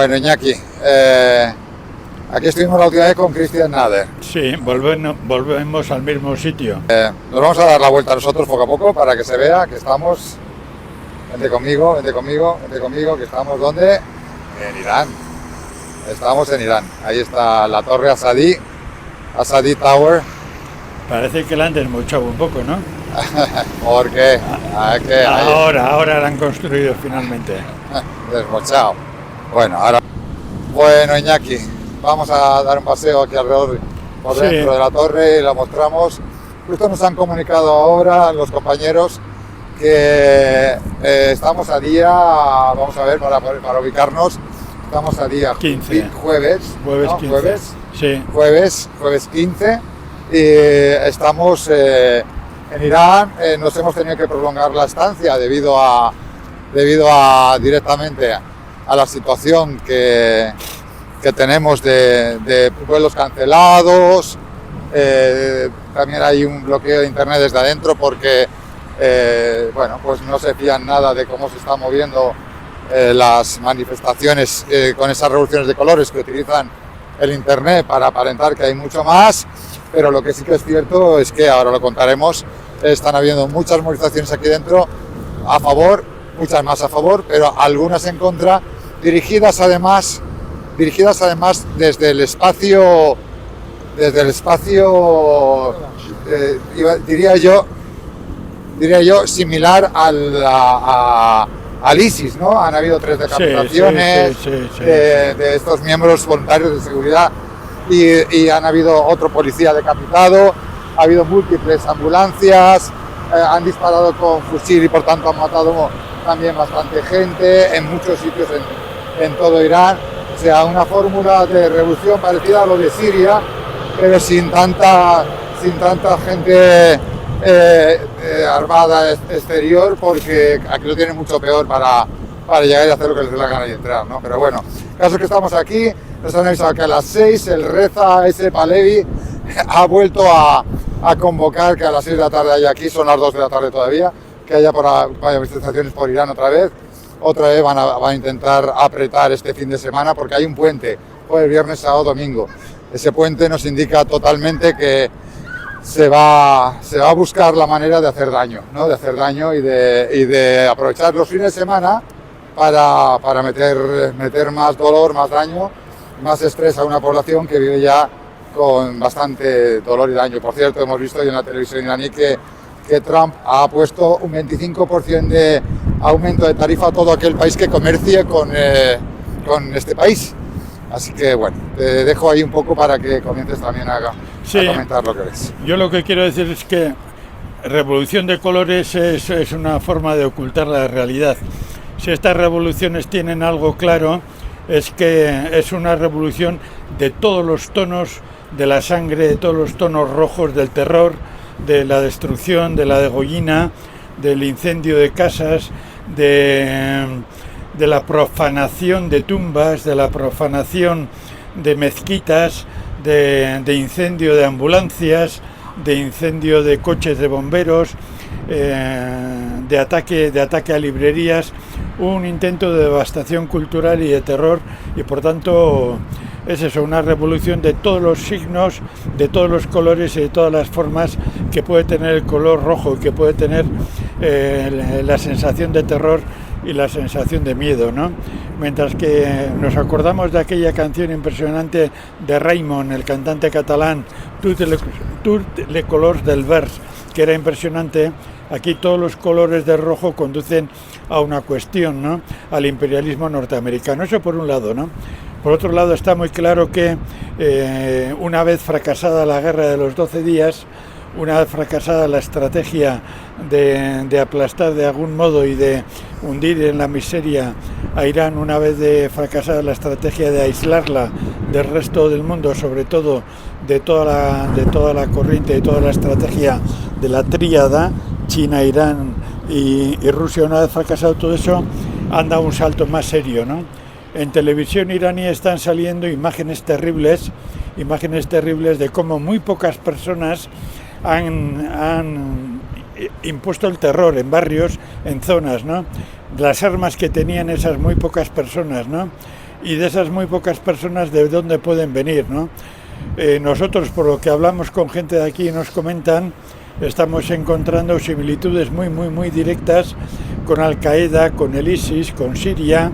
Bueno, Iñaki, aquí estuvimos la última vez con Christian Nader. Sí, volvemos al mismo sitio. Nos vamos a dar la vuelta nosotros poco a poco para que se vea que estamos... Vente conmigo, que estamos ¿dónde? En Irán. Estamos en Irán. Ahí está la torre Asadi Tower. Parece que la han desmochado un poco, ¿no? ¿Por qué? Ahora la han construido finalmente. Desmochado. Bueno, Iñaki, vamos a dar un paseo aquí alrededor, por dentro de la torre y la mostramos. Justo nos han comunicado ahora los compañeros que estamos a día, vamos a ver, para ubicarnos, estamos a día 15. Jueves, ¿no? 15. Sí. Jueves 15 y estamos en Irán. Nos hemos tenido que prolongar la estancia debido a directamente a la situación que tenemos de vuelos cancelados. También hay un bloqueo de internet desde adentro porque pues no se fían nada de cómo se están moviendo las manifestaciones con esas revoluciones de colores que utilizan el internet para aparentar que hay mucho más, pero lo que sí que es cierto es que, ahora lo contaremos, están habiendo muchas movilizaciones aquí dentro a favor, muchas más a favor, pero algunas en contra, dirigidas además desde el espacio diría yo similar al ISIS, ¿no? Han habido 3 decapitaciones de estos miembros voluntarios de seguridad y han habido otro policía decapitado, ha habido múltiples ambulancias, han disparado con fusil y por tanto han matado también bastante gente en muchos sitios en todo Irán. O sea, una fórmula de revolución parecida a lo de Siria, pero sin tanta gente armada exterior, porque aquí lo tienen mucho peor para llegar y hacer lo que les dé la gana y entrar, ¿no? Pero bueno, el caso es que estamos aquí, nos han avisado que a las 6 el Reza S. Pahlavi ha vuelto a convocar que a las 6 de la tarde haya aquí, son las 2 de la tarde todavía, que haya manifestaciones por Irán otra vez van a intentar apretar este fin de semana porque hay un puente, el viernes, sábado, domingo. Ese puente nos indica totalmente que se va a buscar la manera de hacer daño, ¿no? De hacer daño y de aprovechar los fines de semana para meter más dolor, más daño, más estrés a una población que vive ya con bastante dolor y daño. Por cierto, hemos visto hoy en la televisión iraní que Trump ha puesto un 25% de aumento de tarifa a todo aquel país que comercie con este país. Así que bueno, te dejo ahí un poco para que comiences también a comentar lo que ves. Yo lo que quiero decir es que revolución de colores es una forma de ocultar la realidad. Si estas revoluciones tienen algo claro, es que es una revolución de todos los tonos de la sangre, de todos los tonos rojos del terror, de la destrucción, de la degollina, del incendio de casas, de la profanación de tumbas, de la profanación de mezquitas, de incendio de ambulancias, de incendio de coches de bomberos, de ataque a librerías, un intento de devastación cultural y de terror, y por tanto es eso, una revolución de todos los signos, de todos los colores y de todas las formas que puede tener el color rojo, que puede tener la sensación de terror y la sensación de miedo, ¿no? Mientras que nos acordamos de aquella canción impresionante de Raimon, el cantante catalán, Tous les colors del vers, que era impresionante. Aquí todos los colores de rojo conducen a una cuestión, ¿no? Al imperialismo norteamericano. Eso por un lado, ¿no? Por otro lado, está muy claro que una vez fracasada la guerra de los 12 días, una vez fracasada la estrategia de aplastar de algún modo y de hundir en la miseria a Irán, una vez fracasada la estrategia de aislarla del resto del mundo, sobre todo de toda la corriente, de toda la estrategia de la tríada, China, Irán y Rusia, una vez fracasado todo eso, han dado un salto más serio, ¿no? En televisión iraní están saliendo imágenes terribles de cómo muy pocas personas han impuesto el terror en barrios, en zonas, ¿no? Las armas que tenían esas muy pocas personas, ¿no? y de esas muy pocas personas de dónde pueden venir, ¿no? Nosotros, por lo que hablamos con gente de aquí, nos comentan, estamos encontrando similitudes muy directas con Al-Qaeda, con el ISIS, con Siria,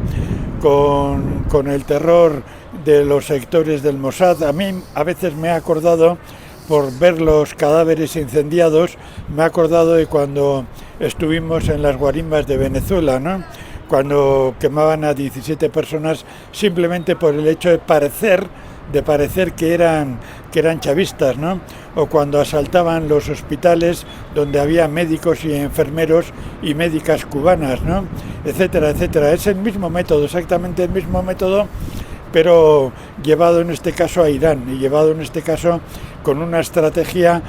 con el terror de los sectores del Mossad. A mí a veces me he acordado, por ver los cadáveres incendiados, me he acordado de cuando estuvimos en las guarimbas de Venezuela, ¿no? Cuando quemaban a 17 personas simplemente por el hecho de parecer que eran chavistas, ¿no? O cuando asaltaban los hospitales donde había médicos y enfermeros y médicas cubanas, ¿no? Etcétera, etcétera. Es el mismo método, exactamente el mismo método, pero llevado en este caso a Irán y llevado en este caso con una estrategia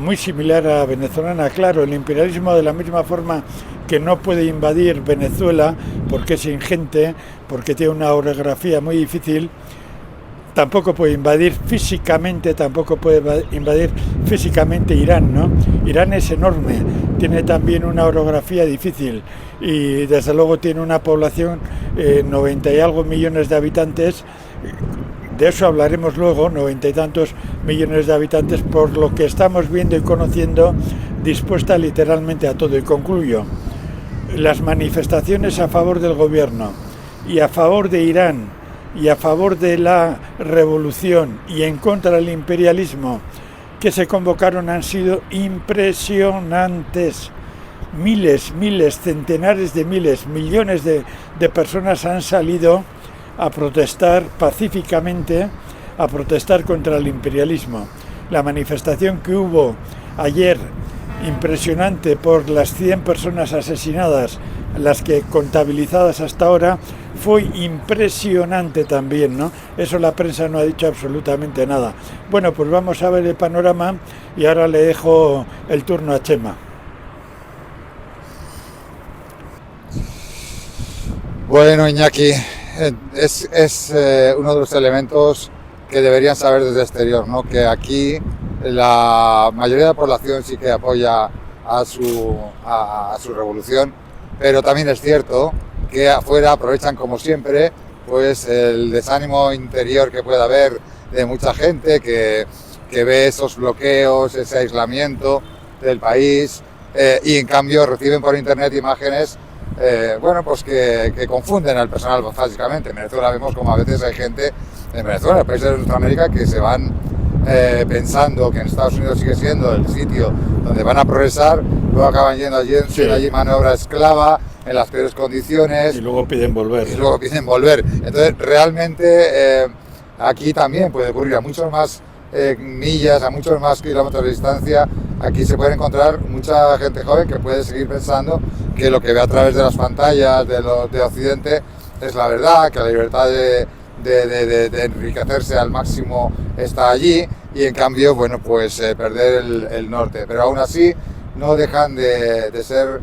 muy similar a la venezolana. Claro, el imperialismo, de la misma forma que no puede invadir Venezuela porque es ingente, porque tiene una orografía muy difícil, tampoco puede invadir físicamente Irán, ¿no? Irán es enorme, tiene también una orografía difícil y desde luego tiene una población, 90 y algo millones de habitantes. De eso hablaremos luego, 90 y tantos millones de habitantes, por lo que estamos viendo y conociendo, dispuesta literalmente a todo. Y concluyo, las manifestaciones a favor del gobierno y a favor de Irán y a favor de la revolución y en contra del imperialismo que se convocaron han sido impresionantes. Miles, centenares de miles, millones de personas han salido a protestar pacíficamente, a protestar contra el imperialismo. La manifestación que hubo ayer, impresionante por las 100 personas asesinadas, las que contabilizadas hasta ahora, fue impresionante también, ¿no? Eso la prensa no ha dicho absolutamente nada. Bueno, pues vamos a ver el panorama y ahora le dejo el turno a Chema. Bueno, Iñaki, es uno de los elementos que deberían saber desde el exterior, ¿no? Que aquí la mayoría de la población sí que apoya a su revolución, pero también es cierto que afuera aprovechan, como siempre, pues el desánimo interior que puede haber de mucha gente que ve esos bloqueos, ese aislamiento del país, y en cambio reciben por internet imágenes pues que confunden al personal básicamente. En Venezuela vemos como a veces hay gente en Venezuela, en países de Sudamérica, que se van pensando que en Estados Unidos sigue siendo el sitio donde van a progresar, luego acaban yendo allí, allí mano de obra esclava, en las peores condiciones. Y luego piden volver. Entonces, realmente aquí también puede ocurrir a muchos más millas, a muchos más kilómetros de distancia. Aquí se puede encontrar mucha gente joven que puede seguir pensando que lo que ve a través de las pantallas de Occidente es la verdad, que la libertad de enriquecerse al máximo está allí, y en cambio, pues perder el norte. Pero aún así no dejan de ser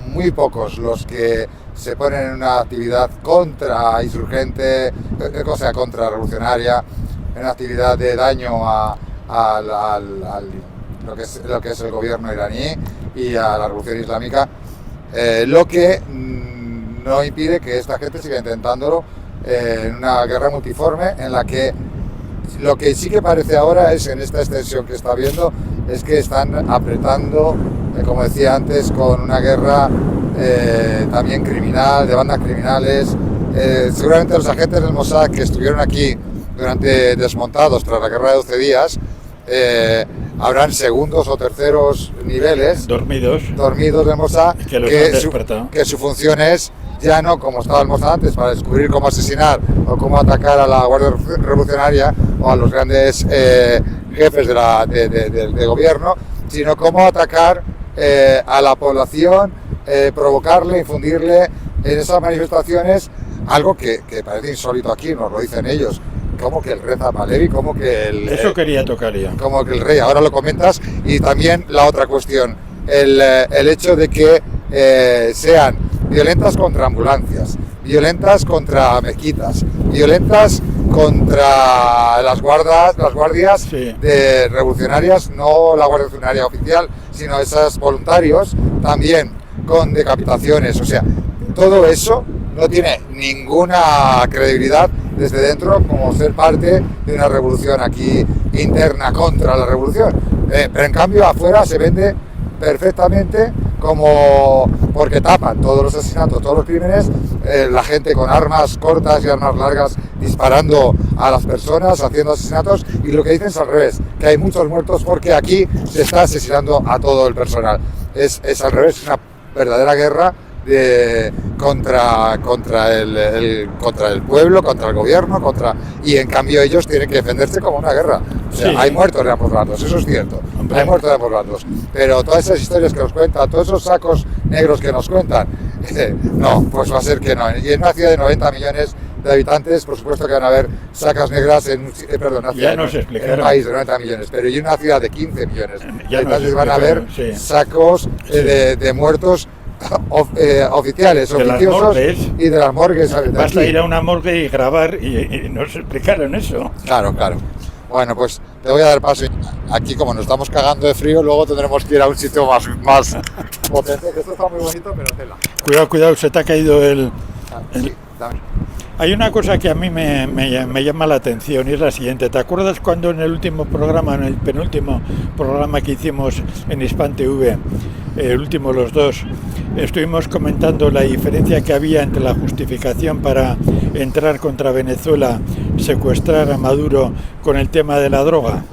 muy pocos los que se ponen en una actividad contra insurgente, contra revolucionaria, en una actividad de daño a lo que es el gobierno iraní y a la revolución islámica, lo que no impide que esta gente siga intentándolo en una guerra multiforme, en la que lo que sí que parece ahora es, en esta extensión que está viendo, es que están apretando, como decía antes, con una guerra también criminal, de bandas criminales. Seguramente los agentes del Mossad que estuvieron aquí desmontados tras la guerra de 12 días, habrán segundos o terceros niveles dormidos del Mossad, que su función es ya no como estaba el Mossad antes, para descubrir cómo asesinar o cómo atacar a la Guardia Revolucionaria o a los grandes jefes de gobierno, sino cómo atacar a la población, provocarle, infundirle en esas manifestaciones algo que parece insólito aquí, nos lo dicen ellos. Como que el Reza Pahlavi, como que el... Eso quería tocar yo. Como que el rey, ahora lo comentas. Y también la otra cuestión, el hecho de que sean violentas contra ambulancias, violentas contra mezquitas, violentas contra las guardias sí, de revolucionarias, no la Guardia Revolucionaria oficial, sino esos voluntarios, también con decapitaciones. O sea, todo eso no tiene ninguna credibilidad desde dentro como ser parte de una revolución aquí interna contra la revolución. Pero en cambio afuera se vende perfectamente como porque tapan todos los asesinatos, todos los crímenes, la gente con armas cortas y armas largas disparando a las personas, haciendo asesinatos, y lo que dicen es al revés, que hay muchos muertos porque aquí se está asesinando a todo el personal. Es al revés, es una verdadera guerra contra el pueblo, contra el gobierno, y en cambio ellos tienen que defenderse como una guerra. O sea, sí. Hay muertos de ambos bandos, eso es cierto, hay muertos de ambos bandos, pero todas esas historias que nos cuentan, todos esos sacos negros que nos cuentan, no, pues va a ser que no. Y en una ciudad de 90 millones de habitantes, por supuesto que van a haber sacas negras en un país de 90 millones, pero y en una ciudad de 15 millones de habitantes van a haber sacos de muertos oficiales, oficiosos y de las morgues. Basta ir a una morgue y grabar y nos explicaron eso. Claro. Bueno, pues te voy a dar paso. Aquí, como nos estamos cagando de frío, luego tendremos que ir a un sitio más potente, que esto está muy bonito, pero tela. Cuidado, se te ha caído el... Sí, dame. Hay una cosa que a mí me llama la atención y es la siguiente. ¿Te acuerdas cuando en el penúltimo programa que hicimos en Hispan TV, el último los dos, estuvimos comentando la diferencia que había entre la justificación para entrar contra Venezuela, secuestrar a Maduro con el tema de la droga?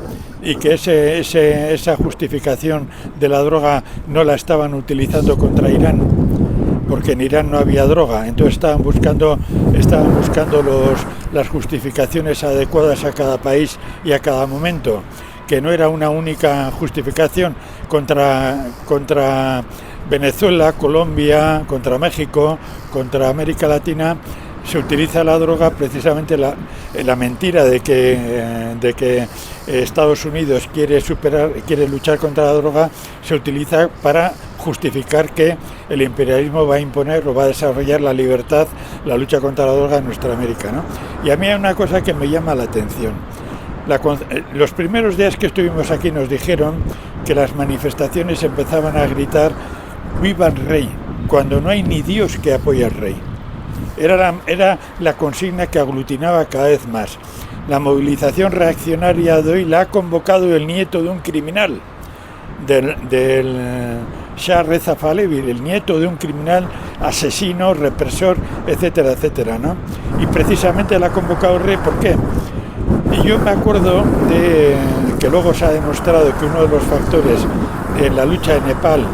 Y que esa justificación de la droga no la estaban utilizando contra Irán, porque en Irán no había droga, entonces estaban buscando las justificaciones adecuadas a cada país y a cada momento, que no era una única justificación contra Venezuela, Colombia, contra México, contra América Latina. Se utiliza la droga precisamente la mentira de que Estados Unidos quiere luchar contra la droga, se utiliza para justificar que el imperialismo va a imponer o va a desarrollar la libertad, la lucha contra la droga en nuestra América, ¿no? Y a mí hay una cosa que me llama la atención. Los primeros días que estuvimos aquí nos dijeron que las manifestaciones empezaban a gritar ¡Viva el rey!, cuando no hay ni Dios que apoye al rey. Era la consigna que aglutinaba cada vez más. La movilización reaccionaria de hoy la ha convocado el nieto de un criminal, del Shah Reza Pahlavi, el nieto de un criminal asesino, represor, etcétera, etcétera, ¿no? Y precisamente la ha convocado el rey, ¿por qué? Y yo me acuerdo de que luego se ha demostrado que uno de los factores en la lucha de Nepal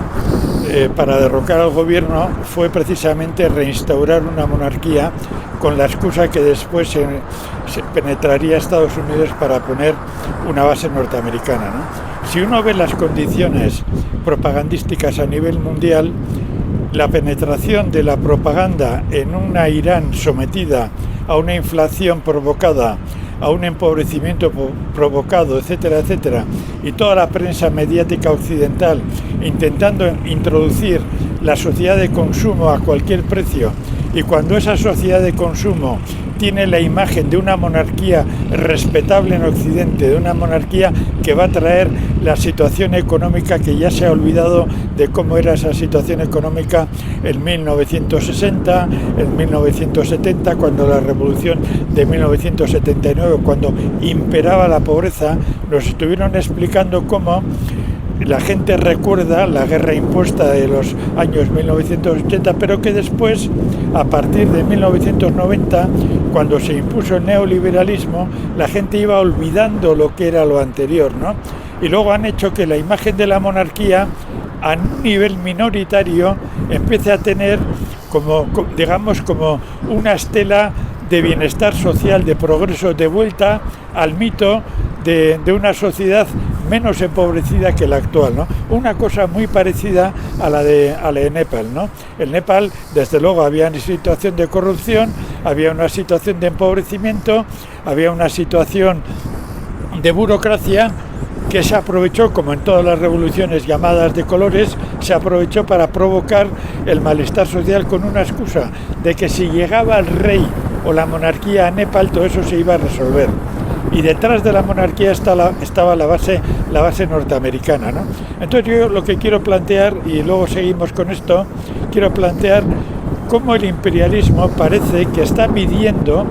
para derrocar al gobierno fue precisamente reinstaurar una monarquía, con la excusa que después se penetraría a Estados Unidos para poner una base norteamericana, ¿no? Si uno ve las condiciones propagandísticas a nivel mundial, la penetración de la propaganda en una Irán sometida a una inflación provocada, a un empobrecimiento provocado, etcétera, etcétera, y toda la prensa mediática occidental intentando introducir la sociedad de consumo a cualquier precio, y cuando esa sociedad de consumo tiene la imagen de una monarquía respetable en Occidente, de una monarquía que va a traer la situación económica que ya se ha olvidado de cómo era esa situación económica en 1960, en 1970, cuando la revolución de 1979, cuando imperaba la pobreza, nos estuvieron explicando cómo la gente recuerda la guerra impuesta de los años 1980, pero que después, a partir de 1990, cuando se impuso el neoliberalismo, la gente iba olvidando lo que era lo anterior, ¿no? Y luego han hecho que la imagen de la monarquía, a un nivel minoritario, empiece a tener como una estela de bienestar social, de progreso, de vuelta al mito de una sociedad menos empobrecida que la actual, ¿no? Una cosa muy parecida a la de Nepal, ¿no? En Nepal, desde luego, había una situación de corrupción, había una situación de empobrecimiento, había una situación de burocracia que se aprovechó, como en todas las revoluciones llamadas de colores, se aprovechó para provocar el malestar social con una excusa de que si llegaba el rey o la monarquía a Nepal, todo eso se iba a resolver. Y detrás de la monarquía estaba la base norteamericana, ¿no? Entonces yo lo que quiero plantear, y luego seguimos con esto, quiero plantear cómo el imperialismo parece que está midiendo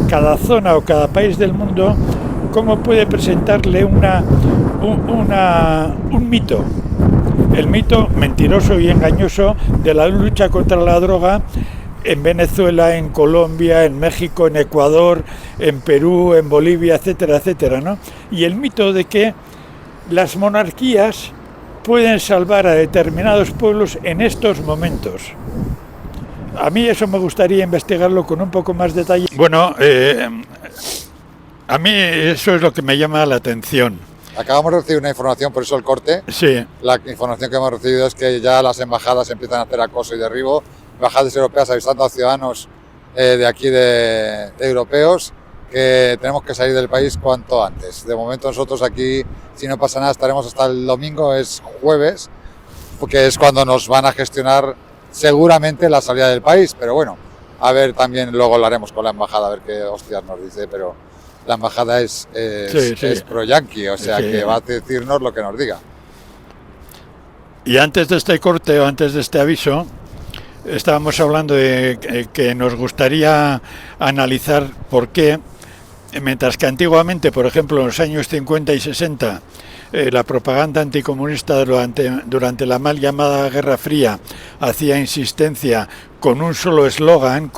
cada zona o cada país del mundo cómo puede presentarle un mito. El mito mentiroso y engañoso de la lucha contra la droga en Venezuela, en Colombia, en México, en Ecuador, en Perú, en Bolivia, etcétera, etcétera, ¿no? Y el mito de que las monarquías pueden salvar a determinados pueblos en estos momentos. A mí eso me gustaría investigarlo con un poco más detalle. Bueno, a mí eso es lo que me llama la atención. Acabamos de recibir una información, por eso el corte. Sí. La información que hemos recibido es que ya las embajadas empiezan a hacer acoso y derribo. Embajadas europeas avisando a ciudadanos de aquí de europeos que tenemos que salir del país cuanto antes. De momento nosotros aquí, si no pasa nada, estaremos hasta el domingo, es jueves, porque es cuando nos van a gestionar seguramente la salida del país. Pero bueno, a ver, también luego lo haremos con la embajada, a ver qué hostias nos dice, pero la embajada es pro-yanqui, o sea que va a decirnos lo que nos diga. Y antes de este corte o antes de este aviso, estábamos hablando de que nos gustaría analizar por qué, mientras que antiguamente, por ejemplo, en los años 50 y 60, la propaganda anticomunista durante la mal llamada Guerra Fría hacía insistencia con un solo eslogan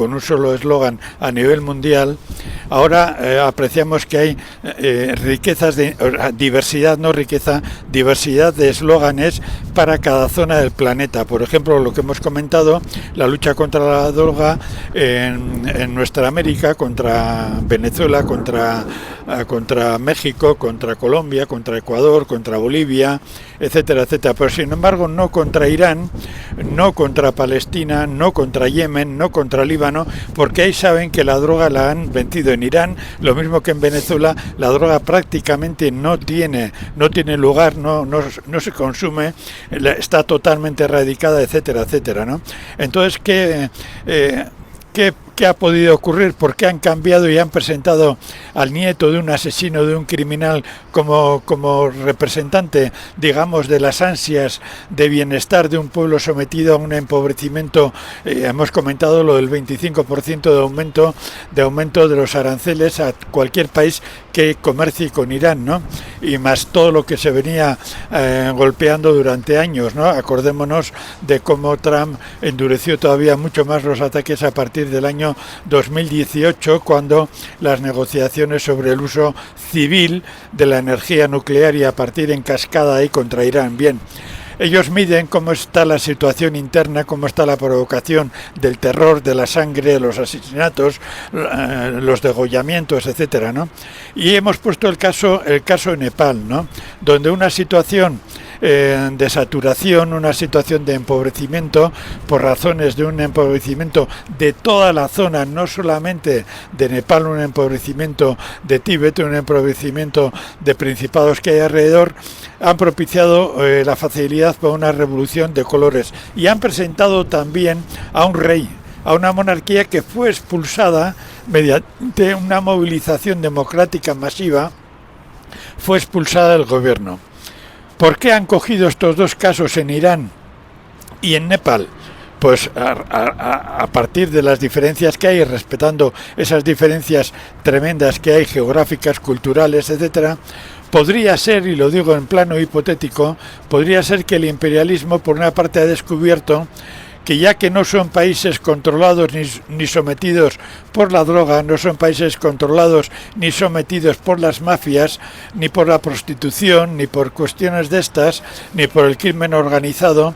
a nivel mundial. Ahora apreciamos que hay riquezas de diversidad, no riqueza, diversidad de eslóganes para cada zona del planeta. Por ejemplo, lo que hemos comentado, la lucha contra la droga en nuestra América, contra Venezuela, contra México, contra Colombia, contra Ecuador, contra Bolivia, etcétera, etcétera. Pero sin embargo, no contra Irán, no contra Palestina, no contra Yemen, no contra Líbano, porque ahí saben que la droga la han vencido. En Irán, lo mismo que en Venezuela, la droga prácticamente no tiene lugar, no se consume, está totalmente erradicada, etcétera, etcétera, ¿no? Entonces, ¿Qué ha podido ocurrir? ¿Por qué han cambiado y han presentado al nieto de un asesino, de un criminal, como representante, digamos, de las ansias de bienestar de un pueblo sometido a un empobrecimiento? Hemos comentado lo del 25% de aumento de los aranceles a cualquier país que comercie con Irán, ¿no? Y más todo lo que se venía golpeando durante años, ¿no? Acordémonos de cómo Trump endureció todavía mucho más los ataques a partir del año 2018, cuando las negociaciones sobre el uso civil de la energía nuclear y a partir en cascada ahí contra Irán. Bien, ellos miden cómo está la situación interna, cómo está la provocación del terror, de la sangre, los asesinatos, los degollamientos, etcétera, ¿no? Y hemos puesto el caso de Nepal, ¿no? Donde una situación de saturación, una situación de empobrecimiento, por razones de un empobrecimiento de toda la zona, no solamente de Nepal, un empobrecimiento de Tíbet, un empobrecimiento de principados que hay alrededor, han propiciado la facilidad para una revolución de colores y han presentado también a un rey, a una monarquía que fue expulsada mediante una movilización democrática masiva, fue expulsada del gobierno. ¿Por qué han cogido estos dos casos en Irán y en Nepal? Pues a partir de las diferencias que hay, respetando esas diferencias tremendas que hay, geográficas, culturales, etcétera, podría ser, y lo digo en plano hipotético, podría ser que el imperialismo, por una parte, ha descubierto que ya que no son países controlados ni sometidos por la droga, no son países controlados ni sometidos por las mafias, ni por la prostitución, ni por cuestiones de estas, ni por el crimen organizado,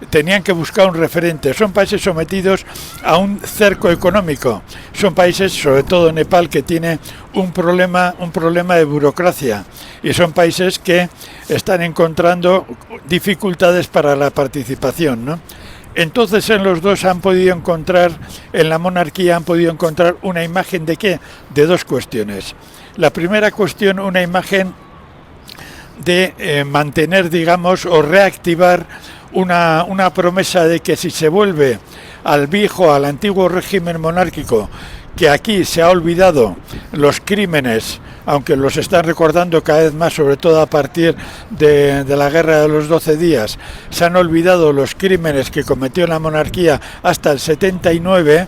tenían que buscar un referente. Son países sometidos a un cerco económico. Son países, sobre todo Nepal, que tiene un problema de burocracia, y son países que están encontrando dificultades para la participación, ¿no? Entonces en los dos han podido encontrar, en la monarquía han podido encontrar una imagen de ¿qué? De dos cuestiones. La primera cuestión, una imagen de mantener, digamos, o reactivar una promesa de que si se vuelve al antiguo régimen monárquico, que aquí se ha olvidado los crímenes aunque los están recordando cada vez más, sobre todo a partir de la guerra de los 12 días, se han olvidado los crímenes que cometió la monarquía hasta el 79,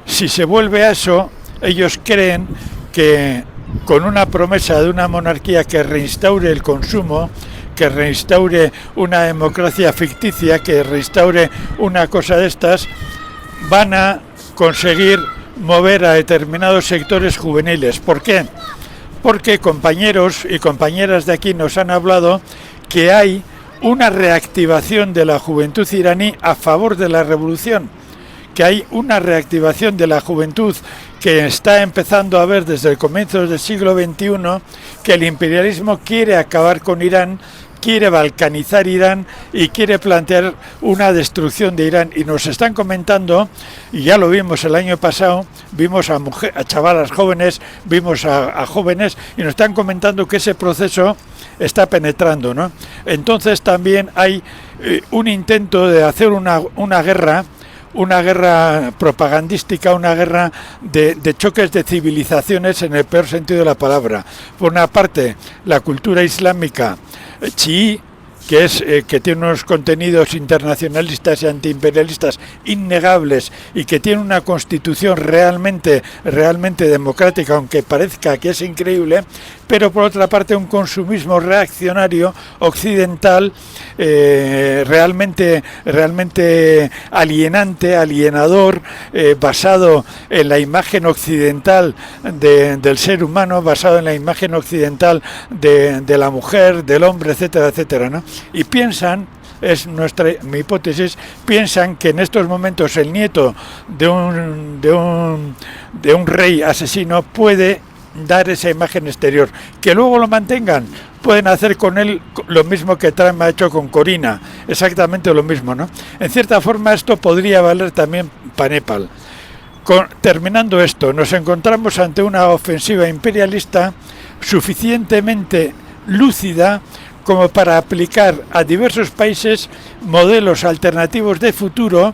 si se vuelve a eso, ellos creen que con una promesa de una monarquía que reinstaure el consumo, que reinstaure una democracia ficticia, que reinstaure una cosa de estas, van a conseguir mover a determinados sectores juveniles. ¿Por qué? Porque compañeros y compañeras de aquí nos han hablado que hay una reactivación de la juventud iraní a favor de la revolución, que hay una reactivación de la juventud que está empezando a ver desde el comienzo del siglo XXI que el imperialismo quiere acabar con Irán, quiere balcanizar Irán y quiere plantear una destrucción de Irán. Y nos están comentando, y ya lo vimos el año pasado, vimos a chavalas jóvenes, vimos a jóvenes, y nos están comentando que ese proceso está penetrando, ¿no? Entonces también hay un intento de hacer una guerra propagandística, una guerra de choques de civilizaciones en el peor sentido de la palabra. Por una parte, la cultura islámica chií, que tiene unos contenidos internacionalistas y antiimperialistas innegables y que tiene una constitución realmente democrática, aunque parezca que es increíble, pero por otra parte un consumismo reaccionario occidental realmente alienador, basado en la imagen occidental del ser humano, basado en la imagen occidental de la mujer, del hombre, etcétera, etcétera, ¿no? Y piensan, mi hipótesis, piensan que en estos momentos el nieto de un rey asesino puede dar esa imagen exterior. Que luego lo mantengan, pueden hacer con él lo mismo que Trump ha hecho con Corina, exactamente lo mismo, ¿no? En cierta forma esto podría valer también para Nepal. Terminando esto, nos encontramos ante una ofensiva imperialista suficientemente lúcida como para aplicar a diversos países modelos alternativos de futuro,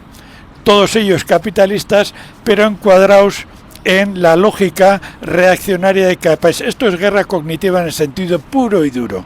todos ellos capitalistas, pero encuadrados en la lógica reaccionaria de cada país. Esto es guerra cognitiva en el sentido puro y duro.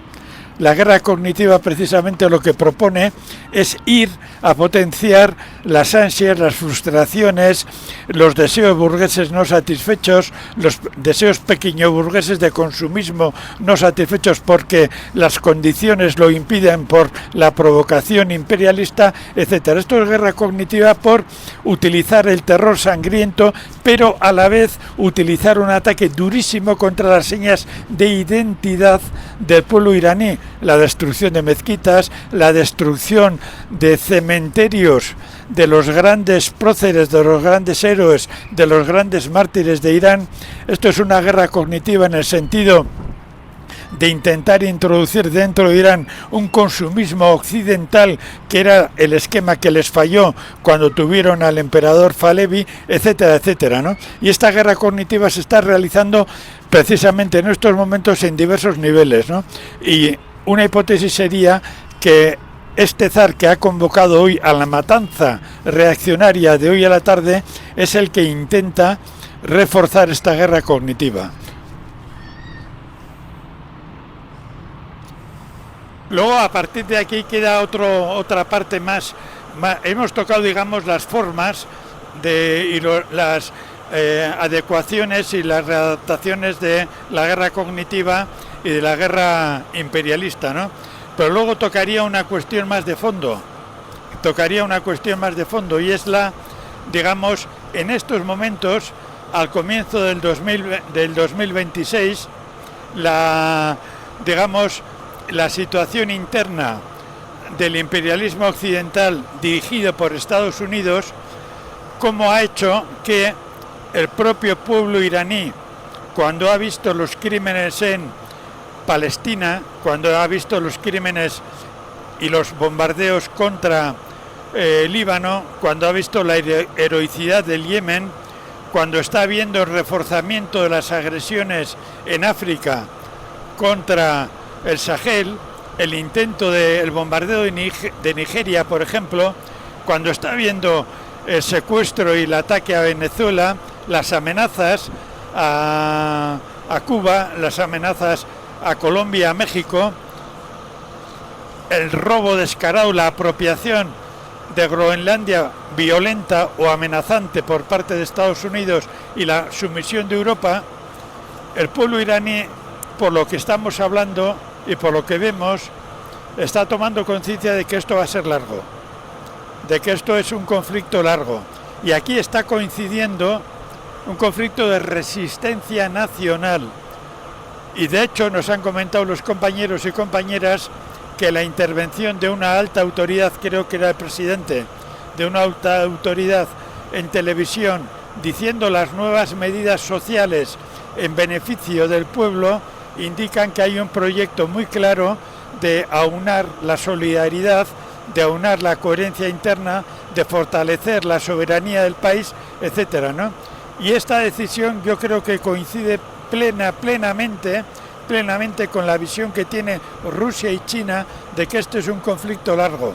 La guerra cognitiva precisamente lo que propone es ir a potenciar las ansias, las frustraciones, los deseos burgueses no satisfechos, los deseos pequeño burgueses de consumismo no satisfechos porque las condiciones lo impiden por la provocación imperialista, etcétera. Esto es guerra cognitiva por utilizar el terror sangriento, pero a la vez utilizar un ataque durísimo contra las señas de identidad del pueblo iraní. La destrucción de mezquitas, la destrucción de cementerios de los grandes próceres, de los grandes héroes, de los grandes mártires de Irán. Esto es una guerra cognitiva en el sentido de intentar introducir dentro de Irán un consumismo occidental, que era el esquema que les falló cuando tuvieron al emperador Pahlavi, etcétera, etcétera, ¿no? Y esta guerra cognitiva se está realizando precisamente en estos momentos en diversos niveles, ¿no? Y una hipótesis sería que este zar que ha convocado hoy a la matanza reaccionaria de hoy a la tarde es el que intenta reforzar esta guerra cognitiva. Luego, a partir de aquí queda otra parte más. Hemos tocado, digamos, las formas y las adecuaciones y las readaptaciones de la guerra cognitiva y de la guerra imperialista, ¿no? Pero luego tocaría una cuestión más de fondo. Y es digamos, en estos momentos, al comienzo del 2026, la situación interna del imperialismo occidental dirigido por Estados Unidos, cómo ha hecho que el propio pueblo iraní, cuando ha visto los crímenes en Palestina, cuando ha visto los crímenes y los bombardeos contra Líbano, cuando ha visto la heroicidad del Yemen, cuando está viendo el reforzamiento de las agresiones en África contra el Sahel, el intento del bombardeo de Nigeria, por ejemplo, cuando está viendo el secuestro y el ataque a Venezuela, las amenazas a a Cuba, las amenazas a Colombia, a México, el robo descarado, la apropiación de Groenlandia violenta o amenazante por parte de Estados Unidos y la sumisión de Europa, el pueblo iraní, por lo que estamos hablando y por lo que vemos, está tomando conciencia de que esto va a ser largo, de que esto es un conflicto largo. Y aquí está coincidiendo un conflicto de resistencia nacional. Y de hecho nos han comentado los compañeros y compañeras que la intervención de una alta autoridad, creo que era el presidente, de una alta autoridad en televisión, diciendo las nuevas medidas sociales en beneficio del pueblo, indican que hay un proyecto muy claro de aunar la solidaridad, de aunar la coherencia interna, de fortalecer la soberanía del país, etcétera, ¿no? Y esta decisión yo creo que coincide plenamente con la visión que tiene Rusia y China de que este es un conflicto largo.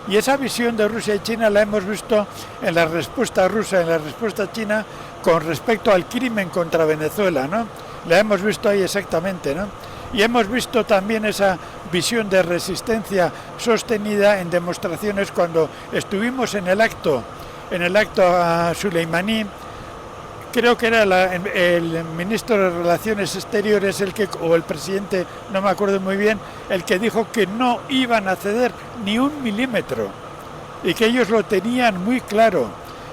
Y esa visión de Rusia y China la hemos visto en la respuesta rusa, en la respuesta china con respecto al crimen contra Venezuela, ¿no? La hemos visto ahí exactamente, ¿no? Y hemos visto también esa visión de resistencia sostenida en demostraciones cuando estuvimos en el acto a Soleimani. Creo que era el ministro de Relaciones Exteriores o el presidente, no me acuerdo muy bien, el que dijo que no iban a ceder ni un milímetro y que ellos lo tenían muy claro,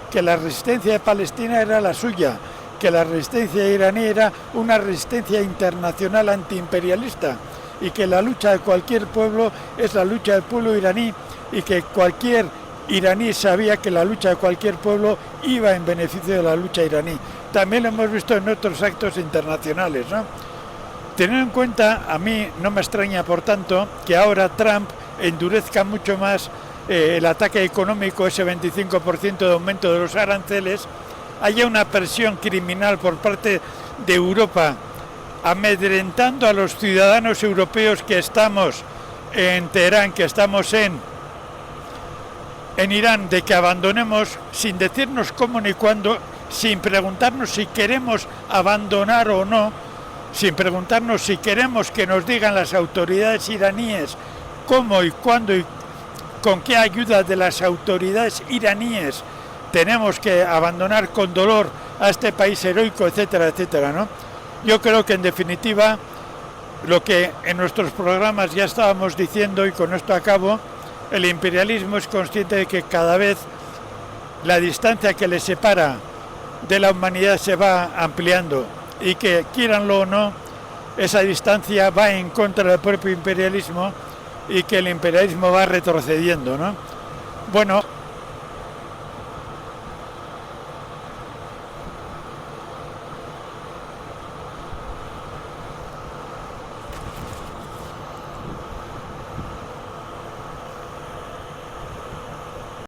que la resistencia de Palestina era la suya, que la resistencia iraní era una resistencia internacional antiimperialista y que la lucha de cualquier pueblo es la lucha del pueblo iraní y que cualquier iraní sabía que la lucha de cualquier pueblo iba en beneficio de la lucha iraní. También lo hemos visto en otros actos internacionales, ¿no? Teniendo en cuenta, a mí no me extraña, por tanto, que ahora Trump endurezca mucho más el ataque económico, ese 25% de aumento de los aranceles, haya una presión criminal por parte de Europa, amedrentando a los ciudadanos europeos que estamos en Teherán, que estamos en Irán, de que abandonemos sin decirnos cómo ni cuándo, sin preguntarnos si queremos abandonar o no, sin preguntarnos si queremos que nos digan las autoridades iraníes cómo y cuándo y con qué ayuda de las autoridades iraníes tenemos que abandonar con dolor a este país heroico, etcétera, etcétera, ¿no? Yo creo que en definitiva lo que en nuestros programas ya estábamos diciendo, y con esto acabo, el imperialismo es consciente de que cada vez la distancia que le separa de la humanidad se va ampliando y que, quieranlo o no, esa distancia va en contra del propio imperialismo y que el imperialismo va retrocediendo, ¿no? Bueno,